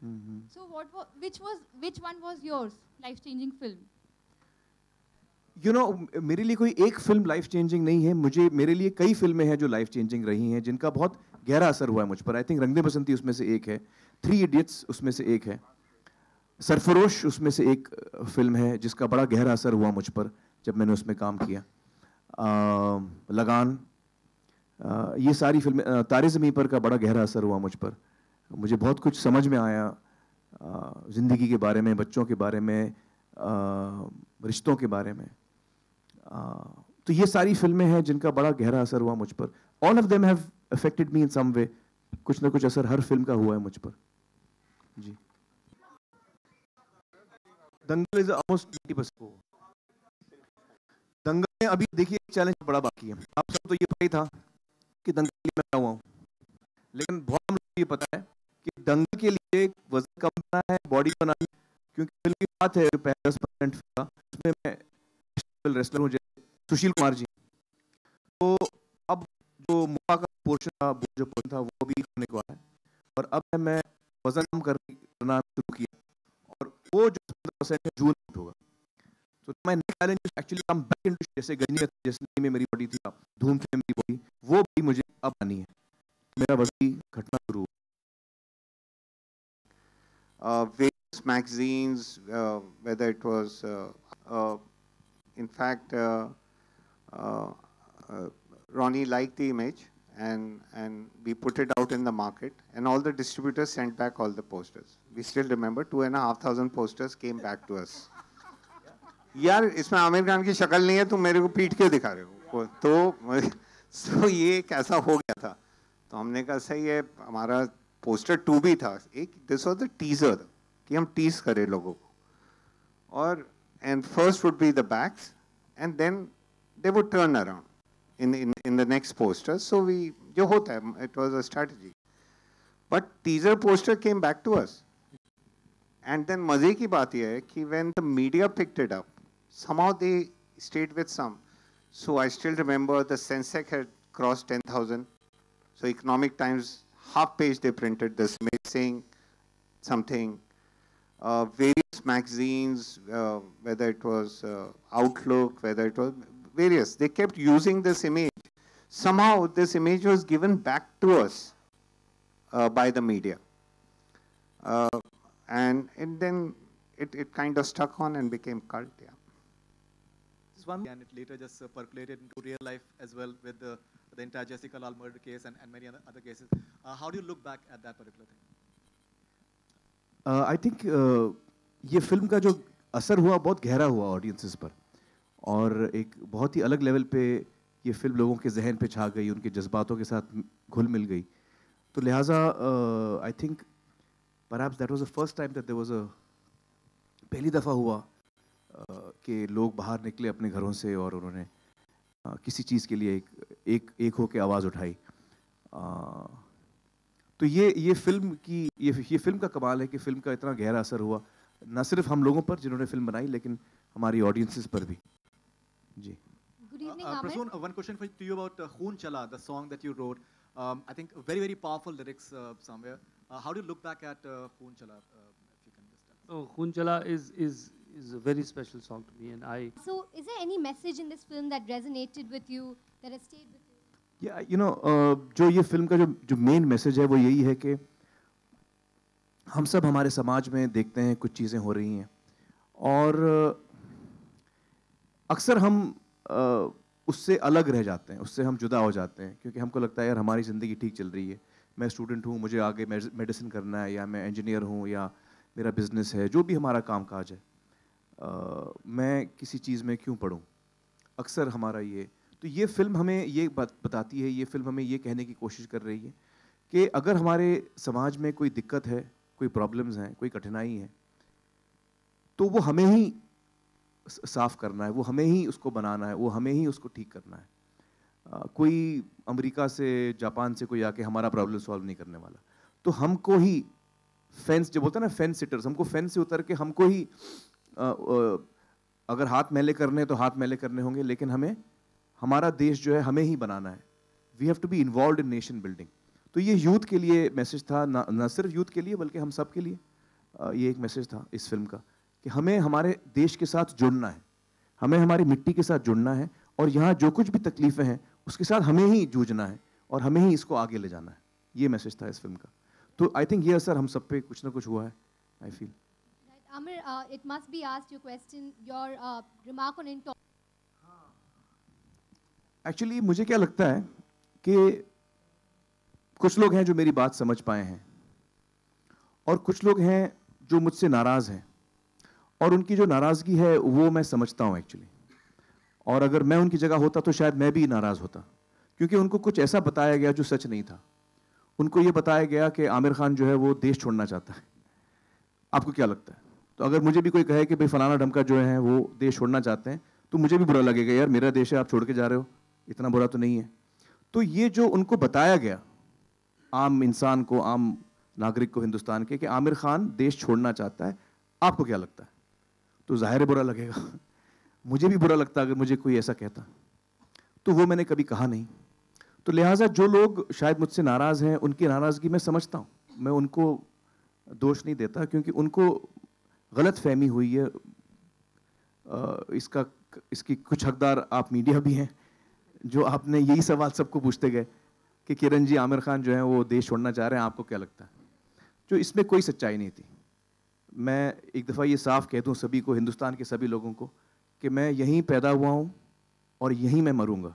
So which one was yours life-changing film? You know मेरे लिए कोई एक फिल्म लाइफ चेंजिंग नहीं है, मेरे लिए कई फिल्में हैं जो लाइफ चेंजिंग रही हैं, जिनका बहुत गहरा असर हुआ है मुझ पर. आई थिंक रंग दे बसंती उसमें से एक है, 3 इडियट्स उसमें से एक है, सरफरोश उसमें से एक फिल्म है जिसका बड़ा गहरा असर हुआ मुझ पर जब मैंने उसमें काम किया. लगान, ये सारी फिल्में, तारे ज़मीं पर का बड़ा गहरा असर हुआ मुझ पर. मुझे बहुत कुछ समझ में आया ज़िंदगी के बारे में, बच्चों के बारे में, रिश्तों के बारे में. तो ये सारी फिल्में हैं जिनका बड़ा गहरा असर हुआ मुझ पर. All of them have affected me in some way. कुछ ना कुछ असर हर फिल्म का हुआ है मुझ पर. जी. दंगल इज ऑलमोस्ट 90%. दंगल में अभी देखिए चैलेंज बड़ा बाकी है. आप सब तो ये पता ही था कि दंगल के लिए मैं हुआ हूँ, लेकिन बहुत हम लोग ये पता है कि दंगल के लिए वजन कम करना है, बॉडी बनानी, क्योंकि फिल्म की बात है 10% का, उसमें मैं रेसलर हूँ सुशील कुमार जी. तो अब जो मुआ का पोर्शन था, जो पोर्शन था वो भी होने को आया है, और अब मैं वजन कम करना शुरू किया, और वो जो 15% है जून में होगा. तो my next challenge is actually come back into, जैसे गजनी में मेरी बॉडी थी, धूम में मेरी बॉडी, वो भी मुझे अब आनी है. मेरा वजन घटना शुरू हुआ. Various magazines, whether it was in fact Ronnie liked the image, and we put it out in the market, and all the distributors sent back all the posters. We still remember 2,500 posters came back to us. यार इसमें आमिर खान की शक्ल नहीं है, तुम मेरे को पीट के दिखा रहे हो. तो ये कैसा हो गया था. तो हमने कहा सही है, हमारा पोस्टर 2 भी था एक, दिस वाज द टीजर कि हम टीज करें लोगों को, और and first would be the backs and then they would turn around in the next poster. So we, जो होता है, it was a strategy. But teaser poster came back to us, and then मजे की बात यह है कि when the media picked it up, somehow they stayed with some. So I still remember the Sensex had crossed 10,000. So Economic Times half page they printed this image saying something. Various magazines, whether it was Outlook, whether it was various, they kept using this image. Somehow this image was given back to us by the media. And then it kind of stuck on and became cult. Yeah. One, and it later just percolated into real life as well with the entire Jessica Lal murder case and many other cases. How do you look back at that particular thing? I think ये film का जो असर हुआ बहुत गहरा हुआ audiences पर, और एक बहुत ही अलग लेवल पे ये फिल्म लोगों के जहन पे छा गई, उनके जज्बातों के साथ घुल मिल गई. तो लिहाजा I think perhaps that was the first time that there was a, पहली दफ़ा हुआ कि लोग बाहर निकले अपने घरों से और उन्होंने किसी चीज़ के लिए एक होकर आवाज़ उठाई. तो ये फिल्म का कमाल है कि फिल्म का इतना गहरा असर हुआ न सिर्फ हम लोगों पर जिन्होंने फिल्म बनाई, लेकिन हमारी ऑडियंसेस पर भी. जी. Good evening, Amir. Prasoon, one question to you about Khoon Chala, the song that you wrote. I think very, very powerful lyrics somewhere. How do you look back at Khoon Chala? If you can just tell us. Oh, Khoon Chala is a very special song to me, and I. So, is there any message in this film that resonated with you, that has stayed with you? Yeah, you know, जो ये film का जो main message है वो यही है कि हम सब हमारे समाज में देखते हैं कुछ चीज़ें हो रही हैं, और अक्सर हम उससे अलग रह जाते हैं, उससे हम जुदा हो जाते हैं, क्योंकि हमको लगता है यार हमारी ज़िंदगी ठीक चल रही है, मैं स्टूडेंट हूँ, मुझे आगे मेडिसिन करना है, या मैं इंजीनियर हूँ, या मेरा बिजनेस है, जो भी हमारा काम काज है, मैं किसी चीज़ में क्यों पढ़ूँ. अक्सर हमारा ये, तो ये फिल्म हमें ये बात बताती है, ये फिल्म हमें ये कहने की कोशिश कर रही है कि अगर हमारे समाज में कोई दिक्कत है, कोई प्रॉब्लम्स हैं, कोई कठिनाई है, तो वो हमें ही साफ करना है, वो हमें ही उसको बनाना है, वो हमें ही उसको ठीक करना है. कोई अमेरिका से, जापान से कोई आके हमारा प्रॉब्लम सॉल्व नहीं करने वाला. तो हमको ही फेंस, जो बोलते हैं ना फेंस सिटर्स, हमको फेंस से उतर के हमको ही अगर हाथ मैले करने तो हाथ मैले करने होंगे, लेकिन हमें हमारा देश जो है हमें ही बनाना है. We have to be involve in nation building. तो ये यूथ के लिए मैसेज था, ना सिर्फ यूथ के लिए बल्कि हम सब के लिए. ये एक मैसेज था इस फिल्म का कि हमें हमारे देश के साथ जुड़ना है, हमें हमारी मिट्टी के साथ जुड़ना है, और यहाँ जो कुछ भी तकलीफ़ें हैं उसके साथ हमें ही जूझना है और हमें ही इसको आगे ले जाना है। ये मैसेज था इस फिल्म का। तो आई थिंक ये असर हम सब पे कुछ ना कुछ हुआ है, I feel. Amir, it must be asked your question, your remark on intolerance. Actually मुझे क्या लगता है कि कुछ लोग हैं जो मेरी बात समझ पाए हैं और कुछ लोग हैं जो मुझसे नाराज़ हैं, और उनकी जो नाराज़गी है वो मैं समझता हूँ एक्चुअली। और अगर मैं उनकी जगह होता तो शायद मैं भी नाराज़ होता, क्योंकि उनको कुछ ऐसा बताया गया जो सच नहीं था। उनको ये बताया गया कि आमिर खान जो है वो देश छोड़ना चाहता है। आपको क्या लगता है? तो अगर मुझे भी कोई कहे कि भाई फलाना ढमका जो है वो देश छोड़ना चाहते हैं, तो मुझे भी बुरा लगेगा, यार मेरा देश है, आप छोड़ के जा रहे हो, इतना बुरा तो नहीं है। तो ये जो उनको बताया गया आम इंसान को, आम नागरिक को हिंदुस्तान के, कि आमिर खान देश छोड़ना चाहता है, आपको क्या लगता है? तो जाहिर है बुरा लगेगा। मुझे भी बुरा लगता अगर मुझे कोई ऐसा कहता, तो वो मैंने कभी कहा नहीं। तो लिहाजा जो लोग शायद मुझसे नाराज़ हैं, उनकी नाराज़गी मैं समझता हूँ, मैं उनको दोष नहीं देता, क्योंकि उनको गलत फहमी हुई है। इसकी कुछ हकदार आप मीडिया भी हैं, जो आपने यही सवाल सबको पूछते गए कि किरण जी आमिर खान जो है वो देश छोड़ना चाह रहे हैं, आपको क्या लगता है? जो इसमें कोई सच्चाई नहीं थी। मैं एक दफ़ा ये साफ कह दूँ सभी को, हिंदुस्तान के सभी लोगों को, कि मैं यहीं पैदा हुआ हूँ और यहीं मैं मरूंगा।